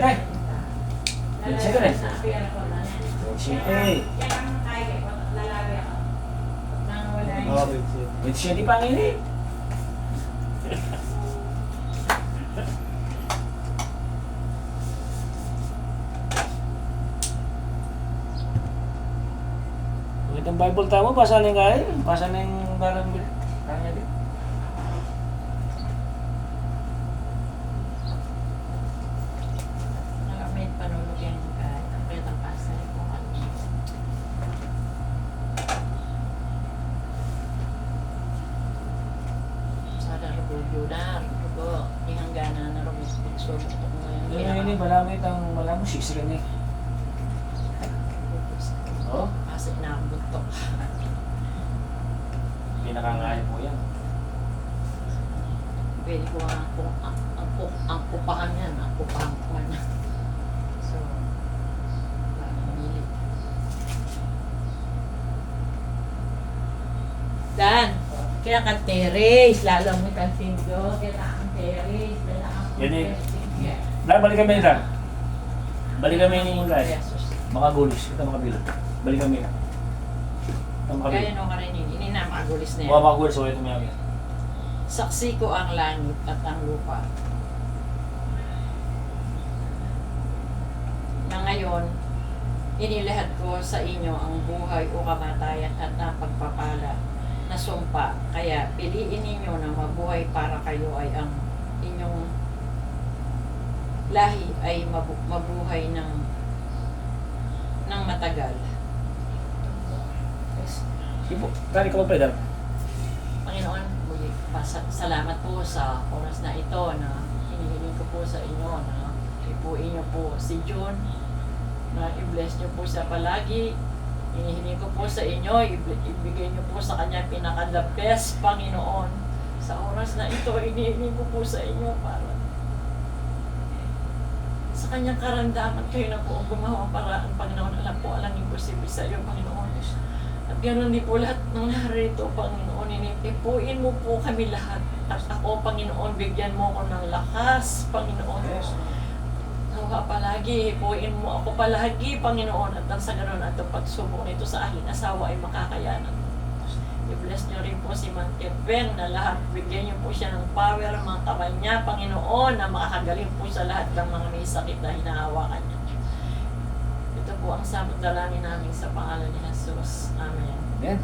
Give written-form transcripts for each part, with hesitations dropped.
na. 27 na. 27. Oo, Vincent. 27 pa ngayon eh. Itong Bible tamo, basa na yung kaya. Basa na yung barang bill. Kaya din. Nakamit panulog yan kahit ang kayatang pasa ko ano. Sana rubyo na, rubo. Ihanggana na rubyo. So, ito ko ngayon. Ngayon eh, malamit ang malamit. 6 rin eh. Oh, Kasi inaabot to. pinakangaya po yan. Pwede ko ang pupahan yan. Ang pupahan ko man. So, mamili. Dan, kaya ka terrace. Lalo mo kang sindo. Kaya kang terrace. Yan eh. Dahil balik kami nila. Balik kami ni Ingay. Makagulis. Ito makabilog. Balik kami na. Ito Kaya makabilog. no ka rin yun. Ini na makagulis na yan. Mga makagulis. So, ito may amin. Saksi ko ang langit at ang lupa. Na ngayon, inilahat ko sa inyo ang buhay o kamatayan at ang pagpapala na sumpa. Kaya piliin ninyo na mabuhay para kayo ay ang inyong lahi ay mabuhay ng matagal. Sige po. Tari ka pa pwede. Panginoon, muli, salamat po sa oras na ito na hinihiling ko po sa inyo na ipuin niyo po si June, na i-bless niyo po siya palagi. Hinihiling ko po sa inyo, ibigay niyo po sa kanya pinaka-the best, Panginoon. Sa oras na ito, hinihiling ko po sa inyo para sa kanyang karamdaman kayo na po ang gumawa paraan, Panginoon. Alam po, alang imposible sa iyo, Panginoon. At ganoon din po lahat ng narito, Panginoon. Ipuin mo po kami lahat. At ako, Panginoon, bigyan mo ko ng lakas, Panginoon. Nawa palagi, ipuin mo ako palagi, Panginoon. At sa ganoon, at ang pagsubok nito sa aking asawa ay makakayanan. I-bless niyo rin po si Mantepeng na lahat. Bigyan niyo po siya ng power, mga kamay niya, Panginoon, na makakagaling po sa lahat ng mga may sakit na hinahawakan niya. Ito po ang samot dalangin namin sa pangalan ni Jesus. Amen. Yan.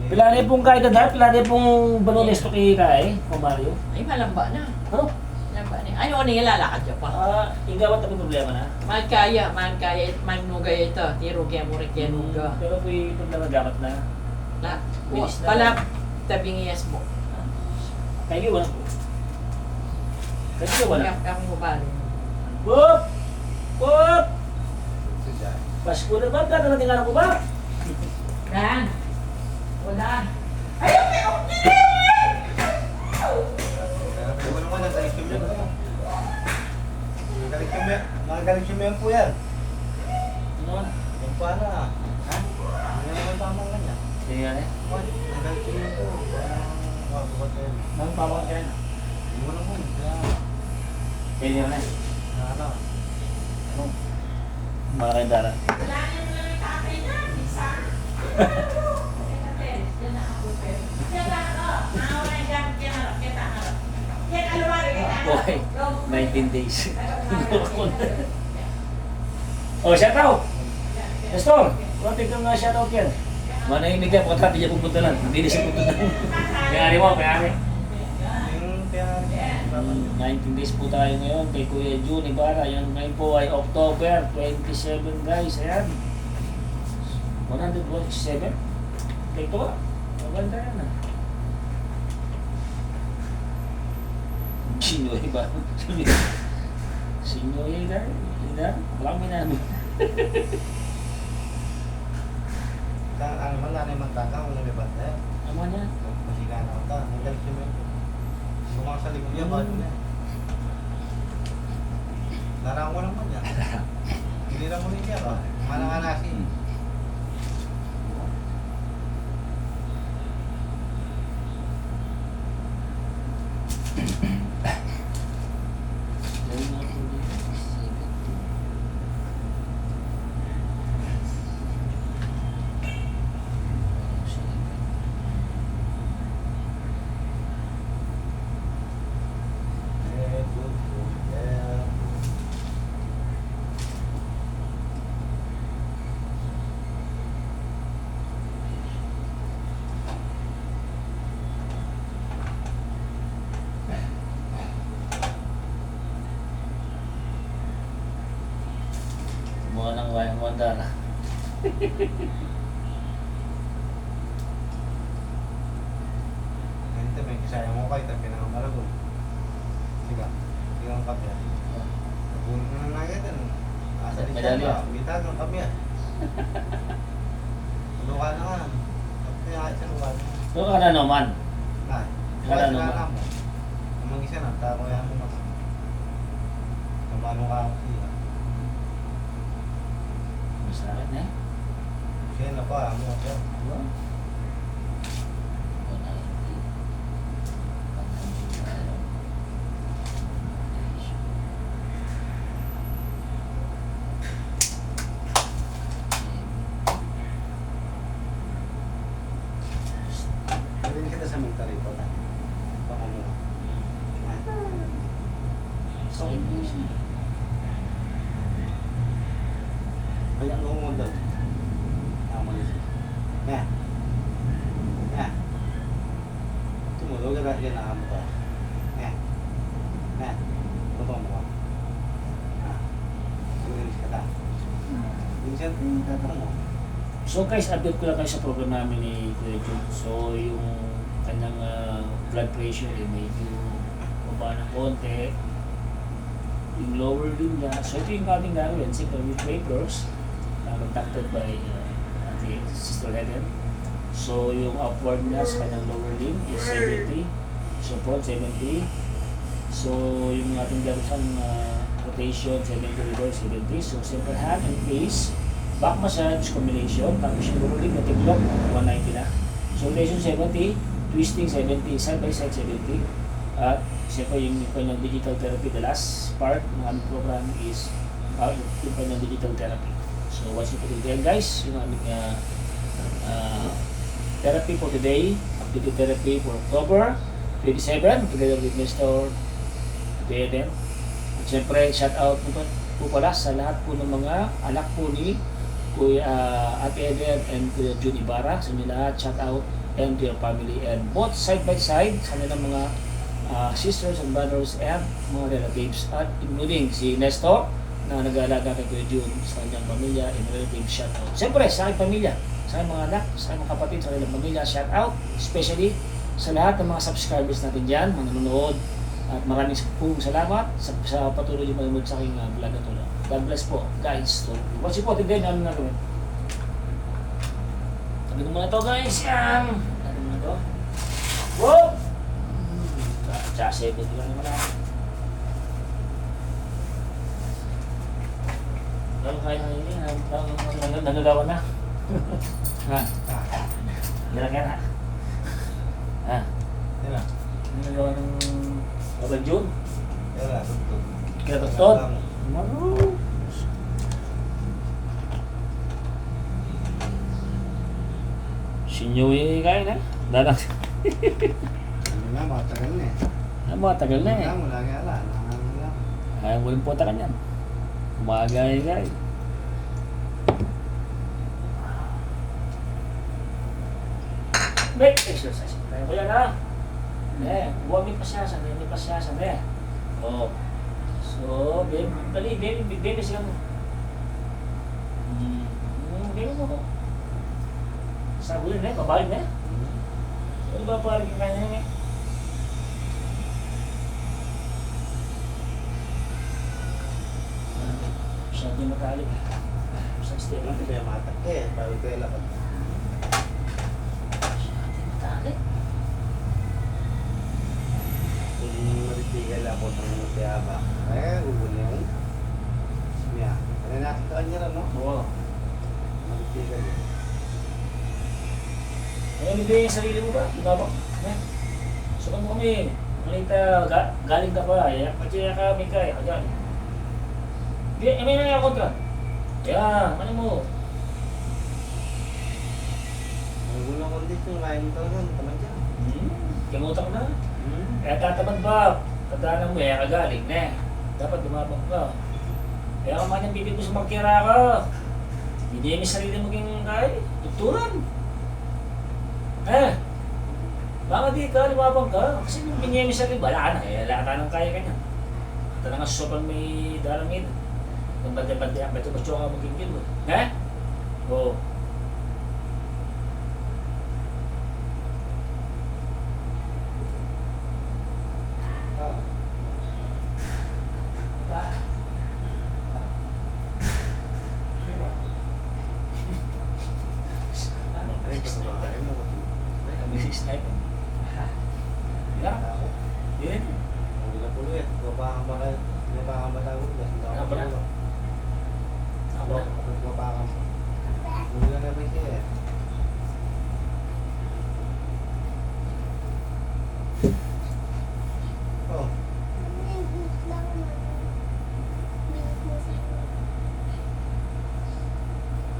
Pila rin pong kahit na pila rin pong balones to kay Kai, o Mario. Ay, malamba na. Ano? Malamba na. Ano ni lalakad niya pa? Igawat na problema na. Magkaya, magnuga ito. Tiro kaya mo rin kaya nuga. Pero po yung problema gamat na. Bilis na. Pala, tabing yes mo. Kaya wala po. Kaya wala. Kami mo bali. Boop! Boop! Pasko na ba? Gano'n natin nga ko ba? Dan! Wala. Ano naman ang kalikim yan? Mga kalikim yan po yan. Ano? Yung pala. Ha? Ano naman tamang kanya? Kaya yan eh. Mga kalikim yan po. Bukat yan. Nang pawang yan. Hindi mo naman. Kaya yan eh. Ano? Ano? Mga kayong dara. Okay. 19 days. Oh, shout out! Nestor, konti kang shout out yan. Manahimik ka, pagkatabi niya pupunta lang. Hindi na siya pupunta lang. Payari mo, payari. Yung kaya... 19 days po tayo ngayon kay Kuya June Ibarra. Yan ngayon po ay October 27 guys. Ayan. 127. Kaya ito ba? Maganda yan ah. Sinoy ba? Sinoy na? Walang namin. Ang wala na yung magtaka, wala may bata. Ano niya? Masiga na ako ta. Ang kalikim yan. Sumang sa likod niya, bago na. Larang ko naman yan. Hindi lang mo rin siya. Manang anasin. kaya kumanda na. Ganito, may kisaya mo kayo, tapi na malagod. Sige, sige ang kapya. Napunin mo na natin. Asa di siya Medalya. ba? Bitag ang kapya. Luka na nga. Kapya nga siya luka. Ito ka na naman. Nah, Wala wala naman. naman. Amang isa na, tako yan mo naman. Kamano ka ako siya. Masakit na eh. Siya na pa, ano siya. Ano? 190. Pwede kita sa military po na. Baka mo. Kaya ano mo doon? Tama niya siya. Nga. Nga. Tumulog ka dahil na amo ka. Nga. Nga. Totoo mo ka. Nga. Tumilis ka ta. Minsan, tatanong mo. So guys, update ko lang kayo sa program namin ni Kuya Jun. So yung kanyang blood pressure ay medyo baba ng konti. Yung lower limb niya. So ito yung ating gagawin. Simple with papers. Conducted by Ate Sister Helen. So yung upward niya sa kanyang lower limb is 70. So front 70. So yung ating gagawin rotation 70, reverse 70. So simple hand and face. Back massage combination, tapos yung rolling na tiglok, 190 na. So rotation 70, twisting 70, side by side 70. At siyempre yung kanyang digital therapy, the last part ng aming program is yung kanyang digital therapy. So once you put it there guys, yung aming therapy for today, activity therapy for October 27, together with Mr. Eden. At siyempre, shout out po pala sa lahat po ng mga anak po ni Kuya Ate Eden and Kuya Jun Ibarra. Sa inyo lahat, shout out and to your family and both side by side sa nilang mga sisters and brothers and mga relatives at including si Nestor na nag-aalaga kay Kuya Jun sa kanyang pamilya and relatives, shout out. Siyempre, sa aking pamilya, sa aking mga anak, sa aking mga kapatid, sa kanilang pamilya, shout out especially sa lahat ng mga subscribers natin dyan, mga nanonood. At maraming pong salamat sa patuloy yung manonood sa aking vlog na ito. God bless po, guys. So, watch po, tignan nyo ano na gawin. Sabi ko muna ito, guys. Yan. Sabi muna ito. Whoop! Tsaka 70 lang naman ako. Lalo kaya na yun. Nagagawa na. Ha? Nilagyan na. Ha? Yan na. Nagagawa ng Abang Jun. Yan na, tutut. Kaya tutod. Ano? Sinyoy kayo na. Dadang. Ano na, matagal na eh. Matagal na eh. Wala nga ala. Wala. Ayaw mo rin po ta kanyan. Umagay guys. Make exercise. Kaya ko yan ha. Huwag may pasyasan. May pasyasan eh. Oh. So, baby, dali, baby siya mo. Baby mo. Sabulin eh, babalin eh. Ano ba parang yung kanya eh? Masyado yung matalik. Sa step lang. Kaya matak eh. Bago kayo lakad. Masyado yung matalik. Kung matitigil ako ng tiyaba. Eh, uuli yung. Siya. Kaya nakita niya rin, no? Oo. Matitigil eh. Ano bibigay yung sarili mo ba? Diba ba? Sukan mo kami. Malita, galing ka pa. Pati kami kaya. Ayan. May nangyayang kontra. Kaya, ano mo? Ang unang kondisyon, lain ito rin. Tama dyan. Kingutak na. Kaya tatamad ba? Tandaan mo, kaya kagaling na. Dapat dumabang ka. Kaya kung manang bibig mo sa magkira ka, hindi yung sarili maging kaya. Tukturan. Baka di ka, lumabang ka. Kasi kung binyemi sa sarili, wala ka na. Wala ka nang kaya ka niya. Ito na nga sobrang may darangin. Kung bante-bante ang beto, gusto ka magiging mo. Ha? Oo. Ay, sa bahay mo. Kami si sniper. Ya? Yan. Hindi na pulo yan. Babakang ba kayo? Babakang ba tayo? Ano ba na? Ako. Babakang ba? Hindi na namin siya eh. Oh.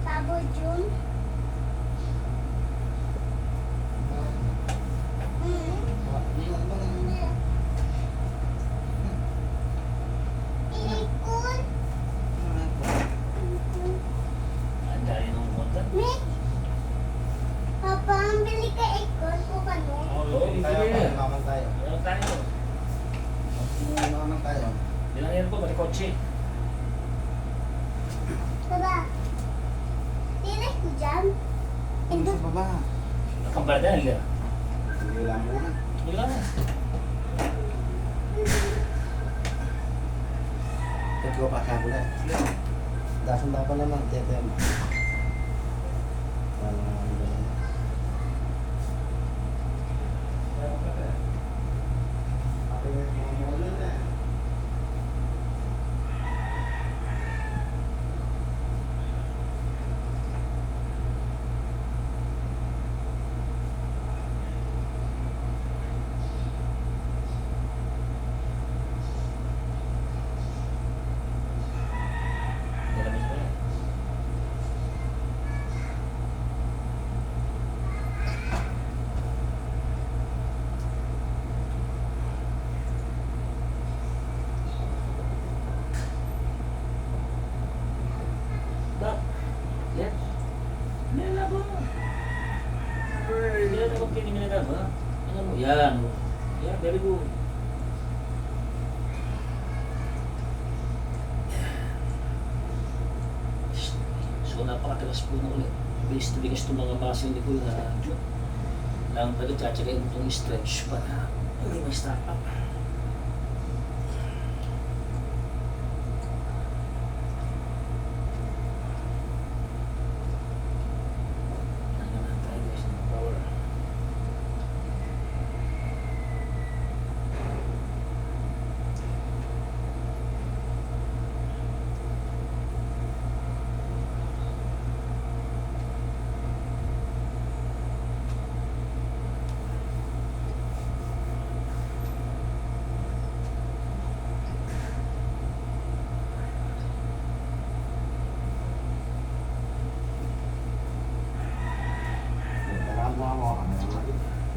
Sabo Jun. Ikon. Ang dali ng konta. Mick. Papa, ang bili ka ikon o kano? Oo, hindi Tayo, na. naman tayo. Ano tayo? Naman tayo. Bilangin ko, bali kotse. Baba. Tinay ko dyan. Hindi sa baba. Nakambara dahil ka. Hindi lang muna. Bilang na. Ito pa sa muna. Dasang baba naman. Tete mo. Dalamit ko yan. Bak. Yan. Nila ba? Yan ako pinimila ba? Ano mo? Yan. Yan, very good. So napakatalas po na ulit. Bilis to bigas itong mga muscle ni Kuya Joe. Lang pala tsatsagay mo itong stretch para hindi ma-stop up. Ano naman tayo guys ng power.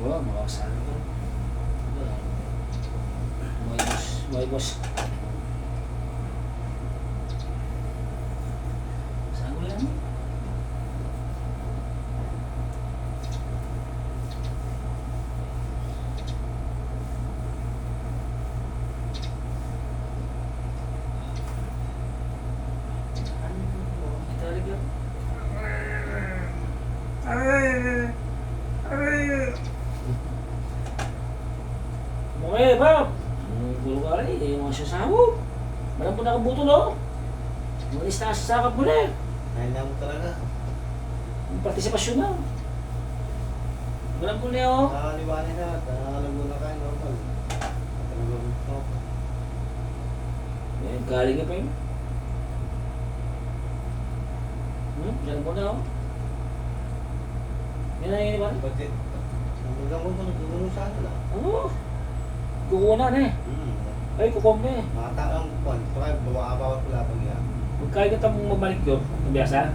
Wah, makakasali ko. May boss. Saan ko lang? Italig yun. Okay, Bob. Gulo ka rin, yung mga sasabog. Malang po nakabuto, no? Malis na sasakap mo na. Kaya mo talaga. Yung partisipasyon na. Malang po na, oh. Nakakaliwanin na. Alam mo na kayo normal. Talagang top. Eh, galing ka pa yun. Malang po na, oh. Yan na yun, ba? Ba't yun? Ang gamot mo, nagulong sa ano lang. Ano? Kukunan eh. Ay, kukom na eh. Mga taong kwan. Pakay, bawat pula pag yan. Magkaya ka tamang mamanicure, ang biasa.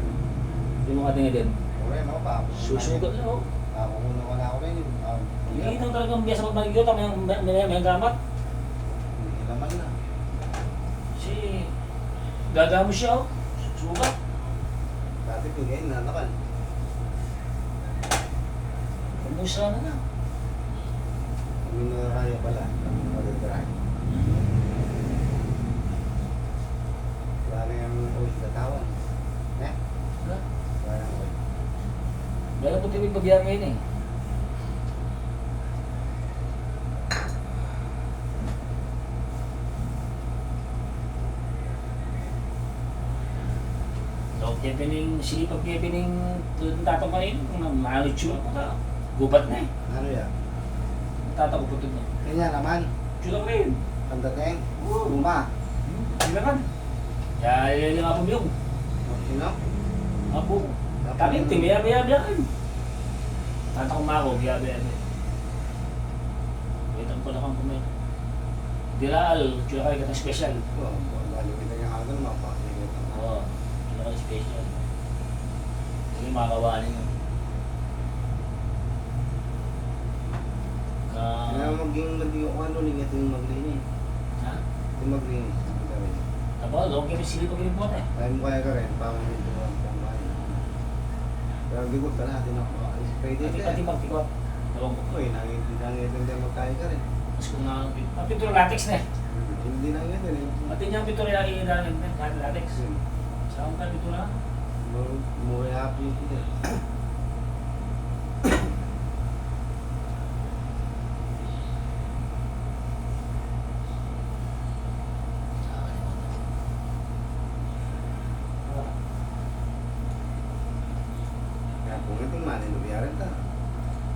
Yung mga tingin din. Okay, no pa. Susugat na, oh. Ako muna ka na ako rin. Hindi ito talagang biasa magmanicure, tama yung may gamat. Hindi naman na. Kasi, gagamo siya, oh. Sugat. Dati pingin na naman. Pumusa na na. Kami na kaya pala. Kami na mag-drive. Wala na yung kami pagbiyahe ngayon eh. So, kepining, sige pag kepining tatang kanino, maano tsura ko ka. Gubat na eh. Ano yan? Tatang ko putod na. Kanya naman. Tsura ko rin. Pandateng. Oo. Luma. Hindi naman. Kaya yun yung apong yung. Sino? Apo. Kami, biya-biya kan. Tatang kumako, biya-biya. Waitan ko na kang kumain. Dilal, tsura kayo katang special. Oo. Balik kita yung agad mapakinggan. Oo, tsura kayo special. Hindi makakawanin yun. Kaya maging maging ano linya ito yung maglinis. Ha? Yung maglinis. Ang gawin. Tapos, doon kami sili pag rin po tayo. Kaya mo kaya ka rin. Parang dito ang pambahay. Pero bigot ka na. Hindi na ako makaalis. Pwede Pati ka. magtikot. Ewan ko. Uy, nangitindi ang magkaya ka rin. Tapos kung ang pintura latex na eh. Hindi nangitindi. Pati niya ang pintura yung iilalim na kahit latex. Saan ka pintura? Mura happy kita. Kaya pungiting man, inubiyaran ka.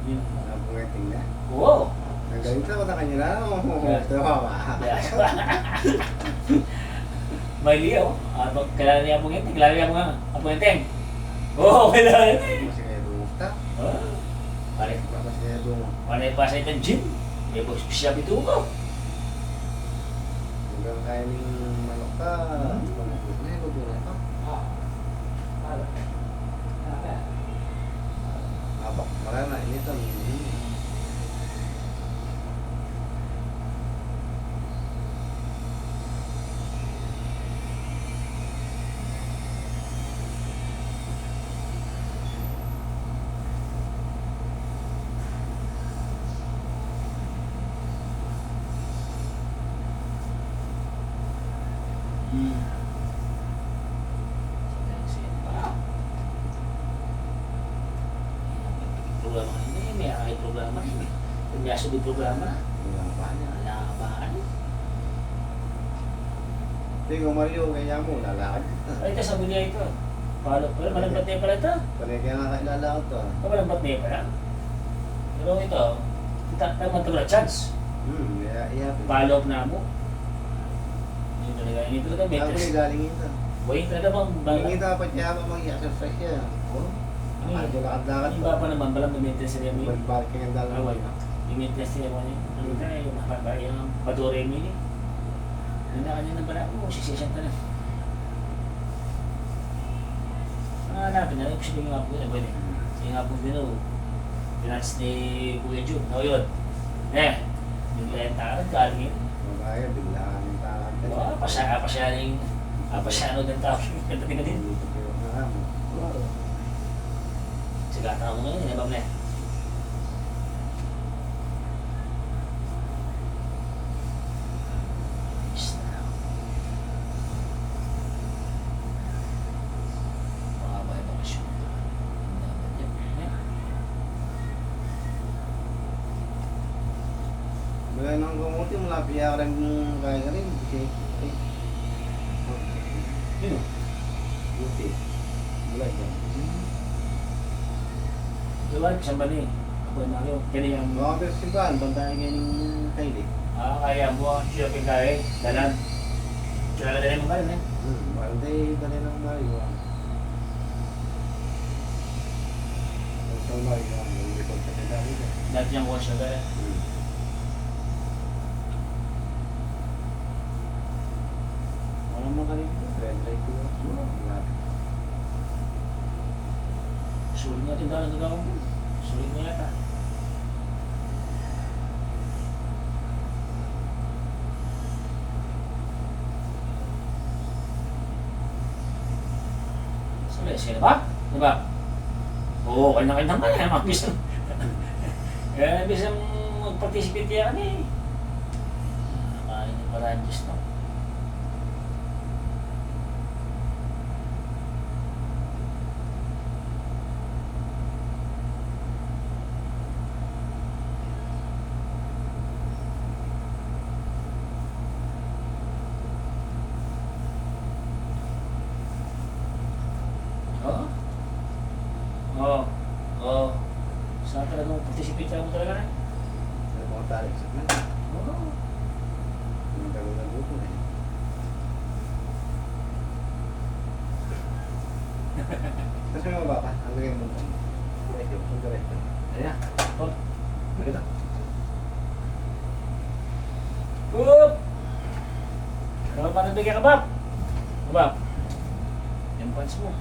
Yun. Kaya pungiting na. Oo. Nagaling ka ba kanya na? Tawa ba? May liyaw. Kailangan niya apong yun. Kailangan niya apong yun. Oo, kailangan yun. Masih kaya dumukta. Pare, Masih kaya dumukta. panay pa sa itong gym. May siya bito ko. Hanggang kaya ng manok ka. Panagot na yun, luto na ka. Abak, marana, initan. Programa ini, may ay programa. Punyasa di programa. Ang banyak. Alamaan. Hindi ko Mario, kaya mo, lalakad. Ay, ito sabi niya ito. Palo, pero malambat niya pala ito. Panay kaya nga kailalakad to. Malambat niya pala. Pero ito, tamang ito na chance. Iya. Follow up na mo. Ini talaga Ako betes. ni galing ito. Boy, talaga bang Hindi dapat niya pa mag-exercise siya. Ini Lakad-lakad iba pa naman, balang maintenance niya mo. Balik ka ng dalawa. Away. I-maintenance niya mo niya. Ano na yung mahaba yung badore mo ni. Ano na kanya na pala, sisesyon ka na. Hanapin na rin kung sino yung apo yun. Pwede. Yung apo din o. Pinats ni Kuya Jun. O yun. Yung lenta, galing yun. Magaya, biglaan yung takad. Wah, pasyano din tao. Ganda ka din. Sigata mo ngayon, ba mo Bagay nang kamuti, malapiya ka rin kaya ka rin. Kasi, Yun. buti. Mulai ka. Diba, saan ba ni? Ako yung Mario. Kaya yung Mga festival, bantayan kayo ng kaili. kaya mo, siya pagkain, dalan. Siya ka dalan mo ba rin eh? Balday, dali ng Mario. Ang Mario, hindi ko sa kailangan ito. Dati niyang kuha siya gaya. Walang magaling. Red light ko. Sulit nga tindahan ng gagawin mo. Sulit mo yata. Sulit, sila ba? Diba? Oo, kanya-kanya ka na. Mabisang. Kaya bisang mag-participate yan eh. Nakain yung paranjis no. Pizza mo talaga na. May mga tarik sa man. Oo. Yung tagulang buko na yun. Tapos may mababa ka, ang lagay mo mo. Diretso, ang diretso. Ayan. Oh. Maganda. Up! Ano pa nagbigay ka, Bab? Bab? Yung pants mo.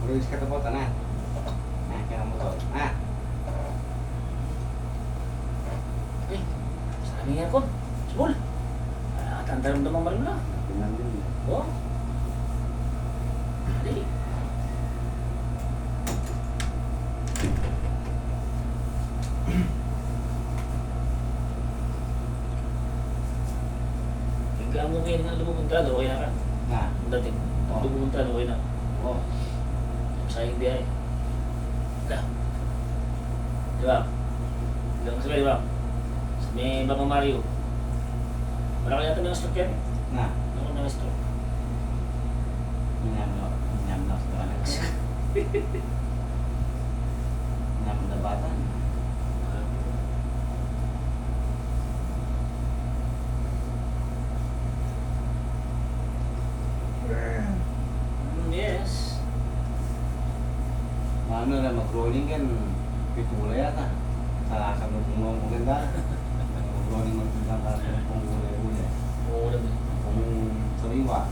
Luis ka tapos, na. Kaya mo to. Eh, sabi nga ko. Subol. At ang daramdaman mo rin na. Pinan din. Oh. Dali. Hingga mo ngayon na lumumunta, okay na ka. Na. Ang dating. Oh. Lumumunta, okay na. Oh. Sayang biyahe. Dah. Di ba? Bilang sila, di ba? Sa may Bang Mario. Wala kaya ito ng stroke yan. Na. Ano ng stroke? Inyam na. Inyam na sa kanan. Inyam na bata. Yes. Ano na mag-rolling kan, pitula yata. Sa sabang pumawang maganda. Mag-rolling magtindang ka sa kung uli-uli. Oo naman. Kung sariwa.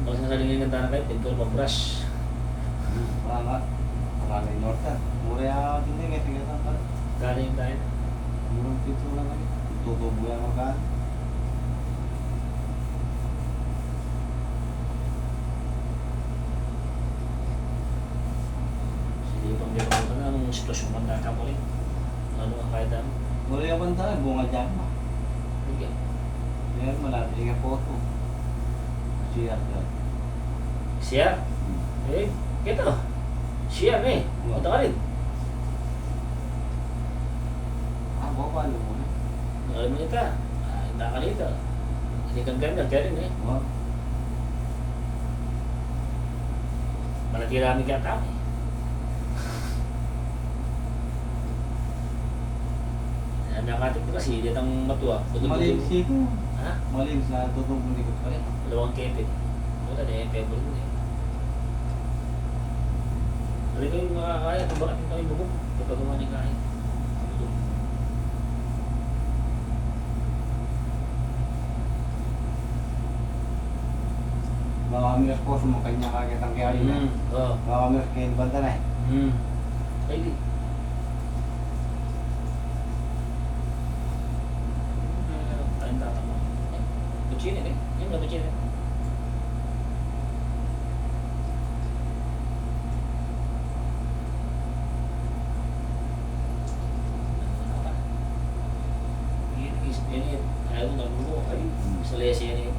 Bakit sa sarili ng tanang kayo, pinto mag-brush. Wala nga. Wala na yung norta. Mura yung hindi nga tingnan pa. Kano yung tayo? Mura pitula lang. Tutubo yan magkaan. Sige, pang biro ko na ang sitwasyon man na kamo rin. Ano ang kahit ano? Mura yung banta, bunga dyan pa. Hindi. Ngayon malapit nga photo. Siya ka. Siya? Eh, kito. Siya eh. Punta ka rin. Bawa pa mo na. Alam mo kita. Hindi ka rito. Hindi kang ganda. Kaya rin eh. Wow. Malati rami ka tao eh. Nakatip ko kasi, hindi ang matuwa. Malinis ito. Ha? Malinis na tutubo ni ko pa rin. Dalawang kepe. Wala na yung pebble mo eh. Dali ko yung makakaya kung bakit kami bubog. Kapag umani kaya. Baka kami esposo mo kanya kagad ang kaya yun. Oo. Baka kami kain banda na eh. Ay di. Ayun tatama. Butsinin eh. Yun na butsinin. Ini ayaw na mo ay sa lesi yan eh.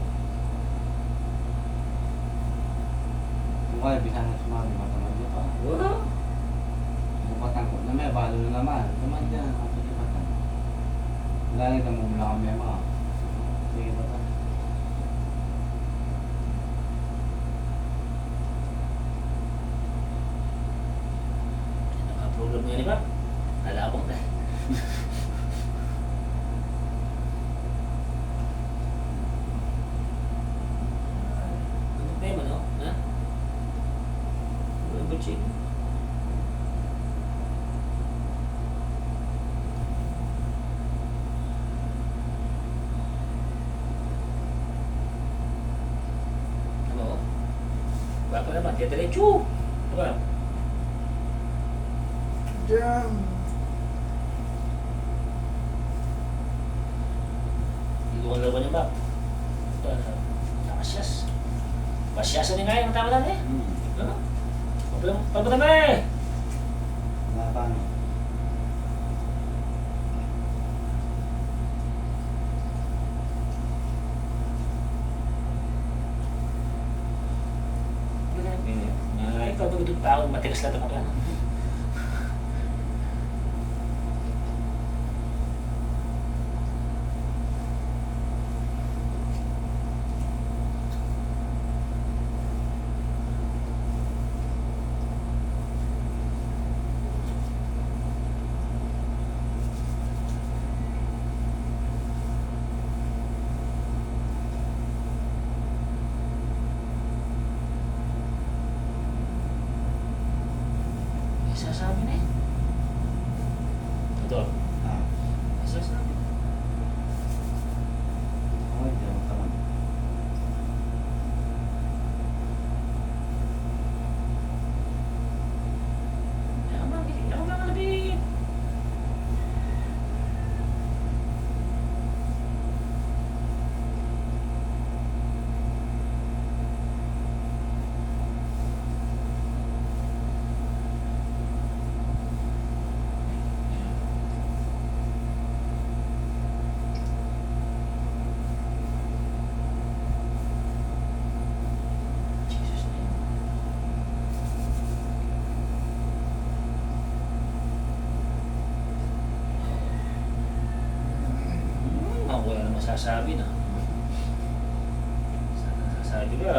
Kung kaya bisa na sumali matamad mo pa. Wow. Bupatan ko na may balo na naman. Naman dyan ang pagkipatan. Dahil na mo mula kami mga. Sige ba ta? Naka-program nga ni Bob. Nalabong na. Ano tema no? Ha? Ano ba chick? Ano? Baka naman, kaya diretso. Diba? Jam! Hindi ko kalaban niya ba? Ito, nakasyas. Pasyasan niya nga yung tama lang eh. Ano? Pagpunta na eh! Paano? Ay, ikaw ba itong tao, matigas lang ito ka. Nagsasabi na eh. Ito. Ah. Nagsasabi. Ay, diyan ka man. Ako lang nalabit. Jesus name. Ako wala na masasabi na. Sabi ka,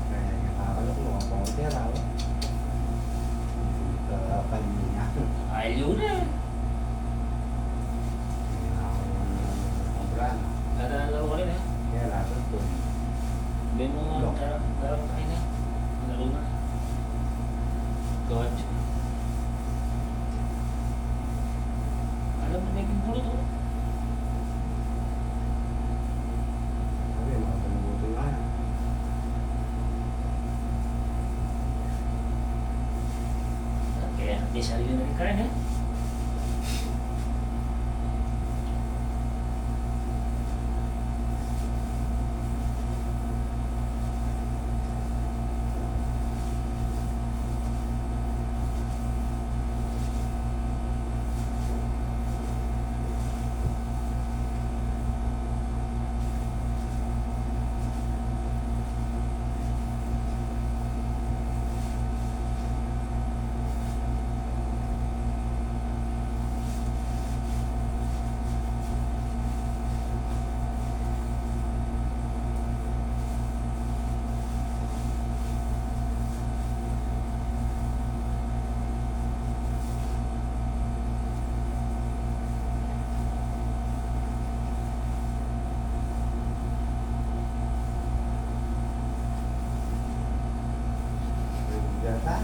Kaya nakakalok mo ang konti raw. Kanya. ayaw na eh. Ang brand. Natalaro ka rin eh. Kaya lahat ito. Sabihin mo nga, Lock. laro kayo na. Laro na. God. Alam mo, naging bulot oh. Sabi, mga panabuto nga. Kaya hindi sarili na rin ka rin eh. Gata.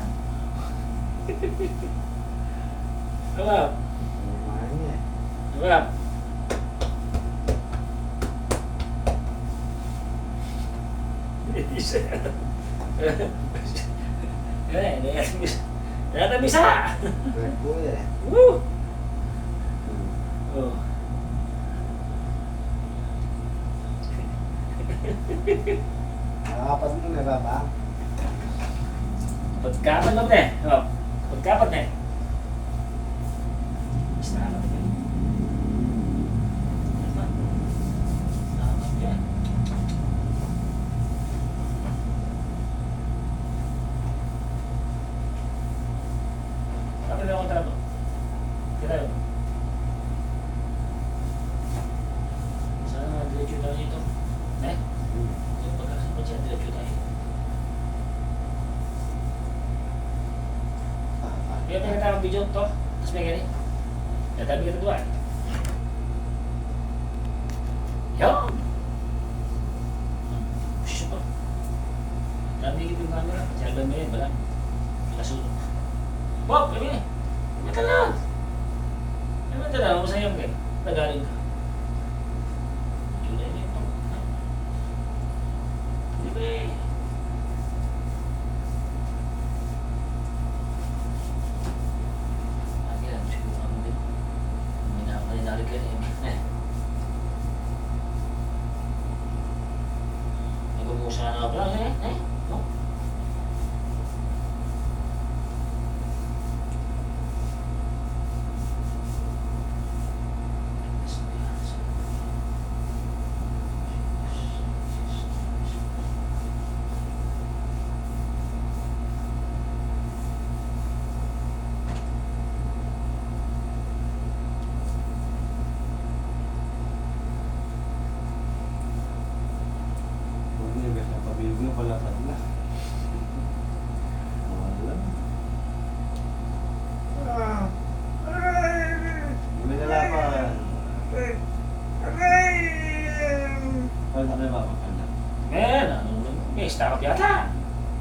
Awap, Namanya. awap. Bisa. Ternyata bisa. Red Bull ya. Woo. Oh. Nakapat mo na ba ba? Pagkapat mo na eh. Oh. Pagkapat na eh. Basta na natin yun. Tama yan. Kapit ako tama. Kira yun. Sana nga diretso tayo dito. Eh? Yung pagkakasapat siya, diretso tayo. Kaya pinatawag ang video to, tapos may gani. Natabi kita dua. Yan! Shhh pa. Dami kita yung camera. Siyagan mo yan, bala. Kasunod. Bob, kami. Mata na. Mata na, masayang ka. Nagaling ka. Yun na yun ito. Di ba eh? Lagi lang, siguro kami din. May nakakalinari ka rin. Nag-umusa na ako lang eh. No?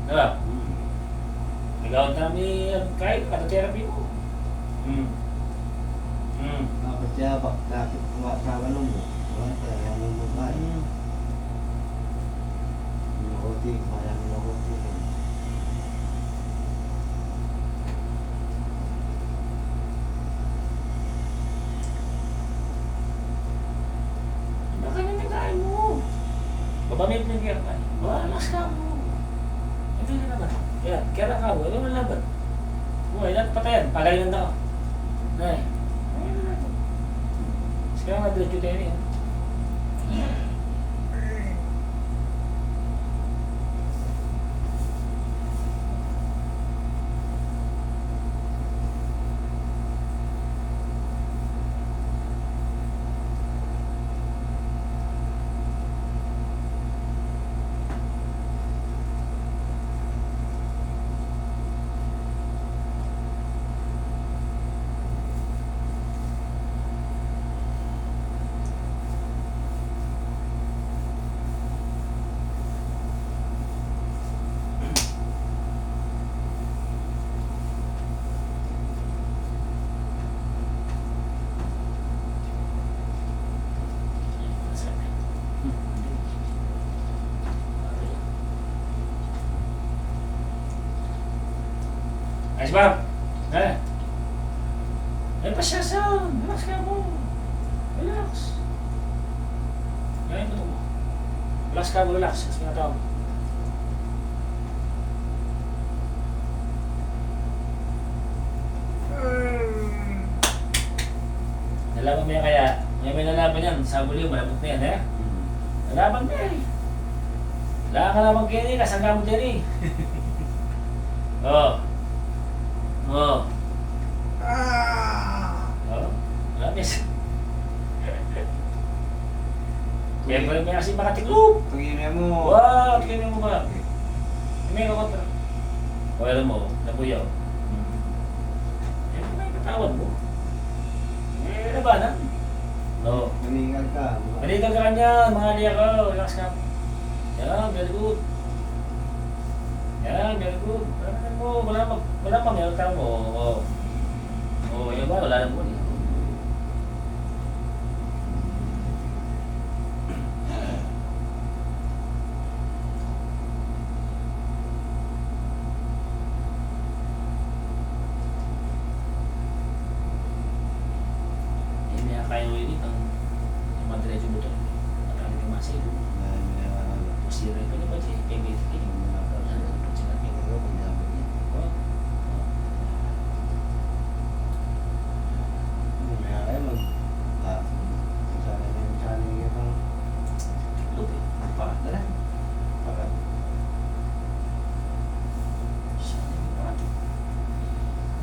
Diba? Nagawad namin kahit therapy mo. Dapat siya ba? Dapat kumasawa nung mo. Kaya nung mo ba? Minahoti, kaya minahoti. Baka na nagkain mo. Babamit mo yung kaya. Relax ka mo. Hindi na naman. Yan, kaya ka mo. Ito man laban. Buhay, lahat patayan. Pagaling na ako. Nay. Ayun na natin. Sige nga, diretso tayo niya. Ayos ba? Eh? Ay, pasyasan. Relax ka mo. Relax. Ngayon mo ito mo. Relax ka mo, relax. Kasi nga tao. Nalaman mo yan kaya. Ngayon may nalaman yan. Sa muli, malabot na yan, eh? Nalaman mo yan. Wala ka naman kini. Kasangga mo dyan, eh. Oo. Oo. Oo. Labis. Kaya pa rin kasi makatiklop. Tingin mo. Wow, tingnan mo ba? May kakontra. O alam mo, nabuyaw. Eh, may katawan mo. Eh, labanan. Oo. Maningal ka. Manigal ka kanya, mga liya ka, relax ka. Yan, very good. Yan, very good. Wala pang yung tao mo. Oo, yun ba? Wala na mo. Hindi na kaya mo yun ang madiretso mo ito. Matalik yung masay. Masira pa niya ba siya? Pemit.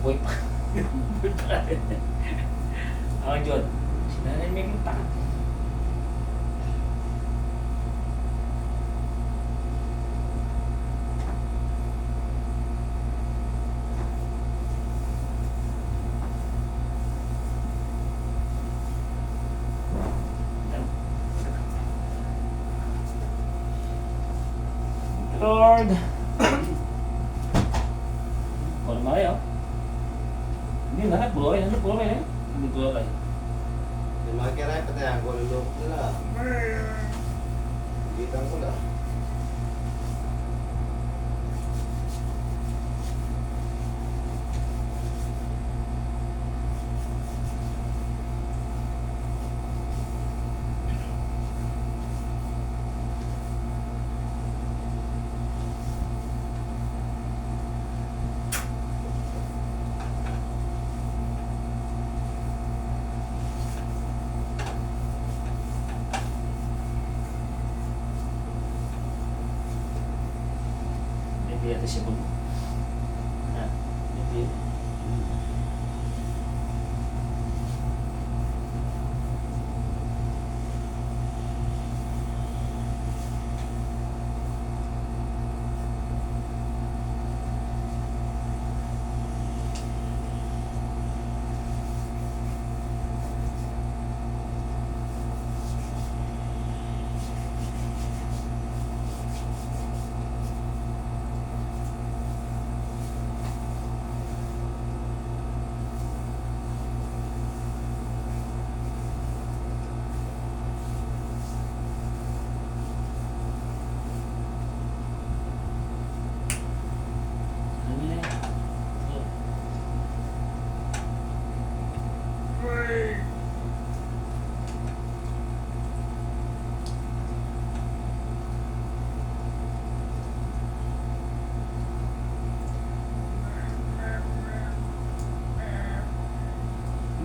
Boy pa. Boy pa rin. Ako, John. Sinanay may takot. Lord. Forma kayo. Hindi na, puro kayo. Puro kayo. Hindi puro kayo. Yung mga kiray, pati ang kululok nila. Gitan ko lang. Hindi ito siya po. Hindi.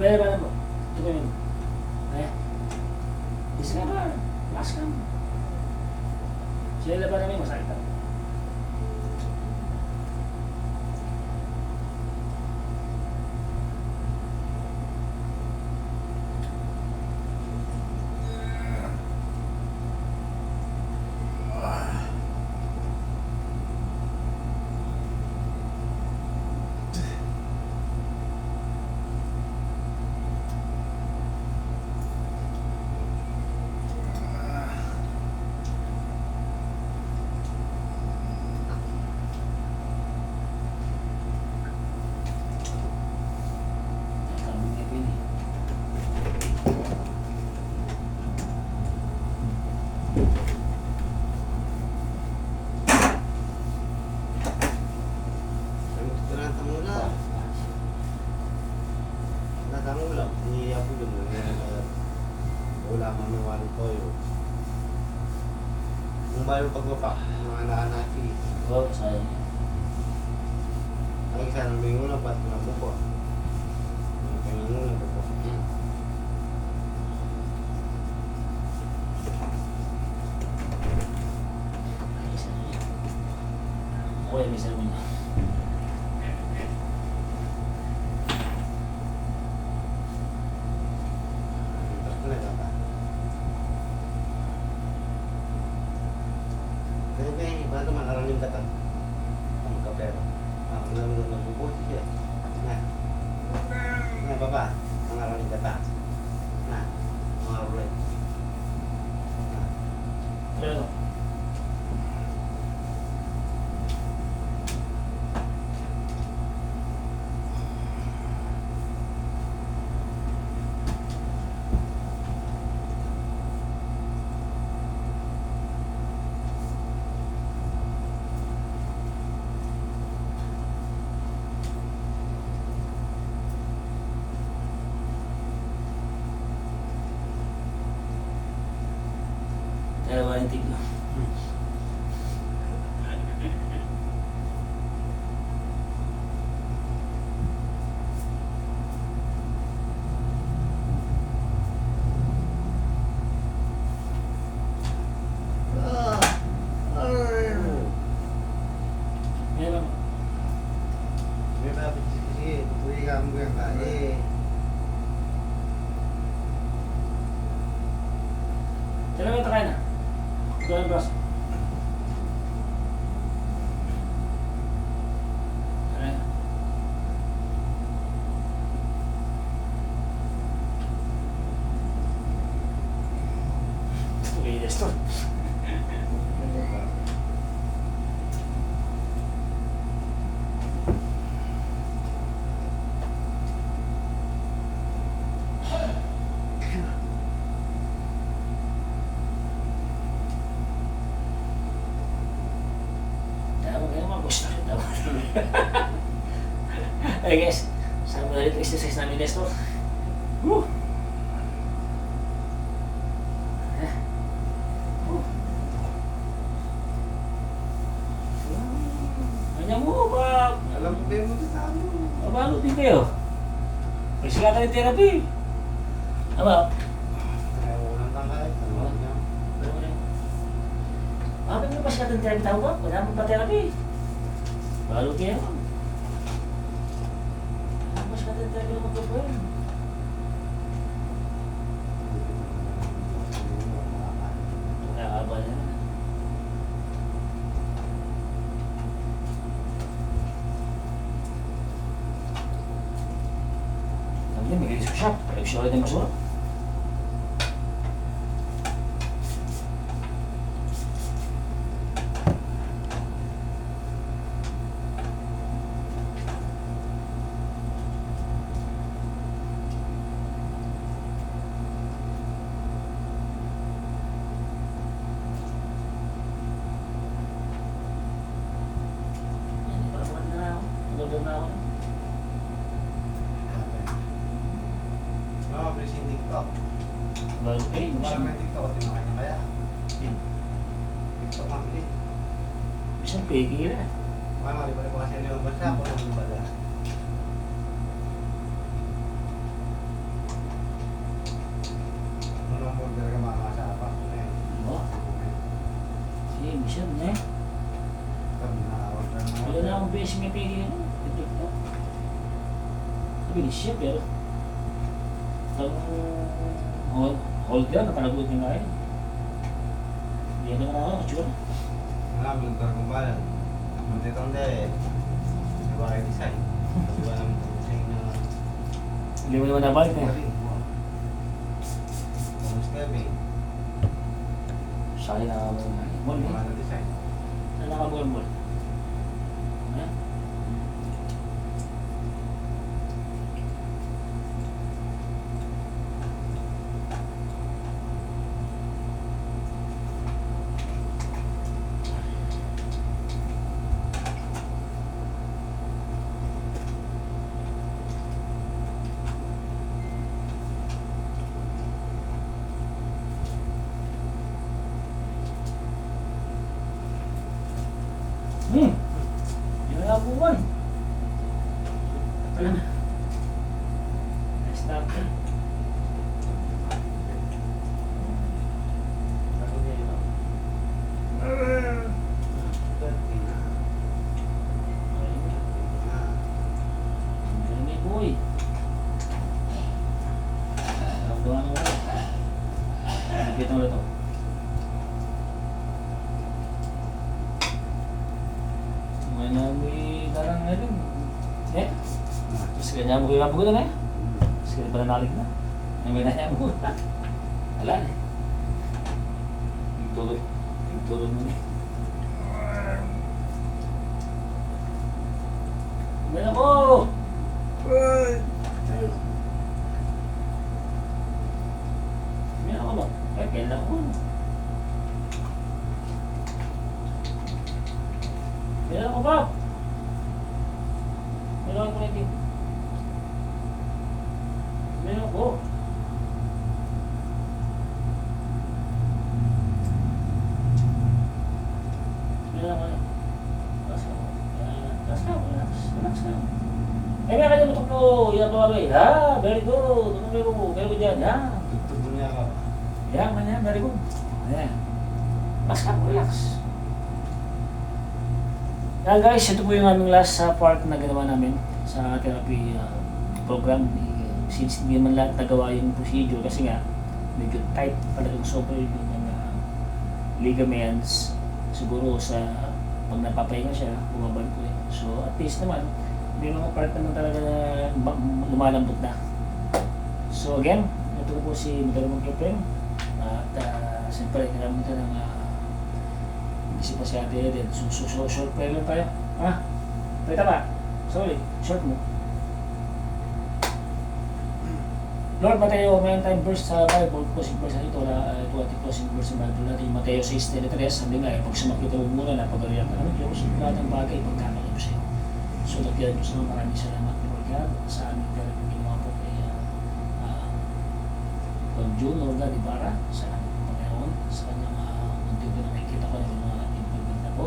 Meron ba na po? Tumingin. Eh? Bisa ka ba? Relax ka mo. Sila ba namin masakit ako? Kambing niya po yun eh. Tinatamo lang. Tinatamo lang. Iniiyak ko yun. Wala kami walang toyo. Kung ba yung pagbaba, mga naanaki. Oo, sayang. Ang isa ng bingulang pat na buko. Ang pinangulang buko. Ako yung may sermon niya. Tapos ko na kata. Kasi ba yung iba naman araling katang. Ang kapero. Ang alam na nagbubuti siya. Na. Na baba. Ang araling katang. Na. Mga rulay. Na. Pero, dalawa yung tiglo. Meron. May dapat sige. Tuloy ka mo yung kain. Tira mo yung takay na. Ito yung braso. Tara na. Tuloy yung store. Dapat kayo mag-gusto rin dapat. Hey guys, saan mo na rin exercise namin Nestor? Woo! Kanya mo ba? Alam ko ba yung magkasama? Mabalo din kayo. Magsigatan yung therapy. Aba, Ayaw ko lang tangkay. Ano niya? bakit mo pa sigatan therapy tao ba? Wala mo pa therapy. Balo kayo. Wala mo sigatan therapy na magpapawin. Nakakaba na naman. Sabi niya, may shop. Pero gusto rin yung masura. Yan, para naman na ako. Nagdodod na ako. Oo, please yung TikTok. Balo kayo. Parang may TikTok, tinakay niya kaya. TikTok ang ulit. Isang pegi na. Mga malibalik ko kasi yung bansa ko ng bala. akong beses may pili ano. Ito. Mabilis siya pero hold yan, nakalagot niya nga yun. Hindi yan naman ako, katsura. Maraming karkumbalan. Mantitong de, diba kayo design? Diba naman ito design na... Hindi mo naman nabalik eh. Kung stepping, Sali na ako mall eh. mga na design. Saan nakamall? Ayan. Yun na po man. Wala na. Stop. Ako niya yun. 30. Ganun ni boy. Nakagawa ng wala. Nakikita mo na ito. May nami darang na rin. Eh? Terus kanya mo kaya mo na eh. Terus kaya pala nalik na. May nanya mo. Ala. Tulog mo ni. May ako. May ako ba? Eh, kailan ko. Kailan ko ba? Kailan ko na din. Meron ko. Meron ko na. Relax ka. Relax ka. Relax ka. Eh, may kanya mo ito po. Yan po kami. Ha? Very good. Ano meron ko? Meron ko dyan. Ha? Tugtog mo niya ka. Yan, man yan. Very good. Ayan. Relax ka. Relax. Yan guys, ito po yung aming last part na ginawa namin sa therapy program. Since hindi naman lahat nagawa yung procedure kasi nga medyo tight pala yung sobra yung mga ligaments. Siguro sa pag napapahinga siya, bumabalik ko yun. So at least naman, may mga part naman talaga na lumalambot na. So again, ito po si Madalawang Kepeng. At siyempre, kailangan ng hindi si Ate Eden. So short prayer lang tayo. Ha? Pwede ba? Sorry, short mo. Lord, Mateo, may time verse sa Bible, closing verse na ito, ito ating closing verse sa Bible natin, Mateo 6:33, sabi nga, pag sumakit mo muna na pag-ariyan ka naman, Diyos, lahat ng bagay, pagkakalap ko sa iyo. So, nagkira Diyos naman, maraming salamat, Lord God, sa aming therapy ginawa po kay Don June, Lord God, Ibarra, sa aming Panginoon, sa kanyang munti ko na nakikita ko na yung mga improvement na po.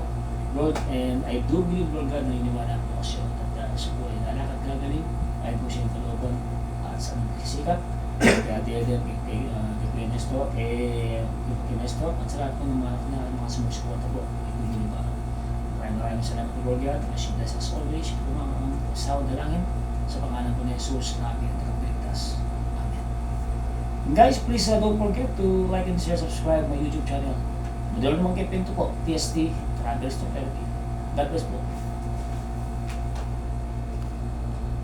Lord, and I do believe, Lord God, na iniwala po siya at sa po ay nalakad gagaling, ay po siya yung kalooban at sa aming pagsisikap, kay Ate Eden, kay Nestor, kay Nestor, at sa lahat po ng mga anak niya, mga sumusuporta po, kay Kuya Ibarra. Maraming salamat po, Lord God, as you bless us always, kung mga sawad dalangin, sa pangalan po ni Jesus na aming tagapagligtas. Amen. And guys, please don't forget to like and share, subscribe my YouTube channel. Madalo naman kay Pinto po, TST, Travelers to Therapy. God bless po.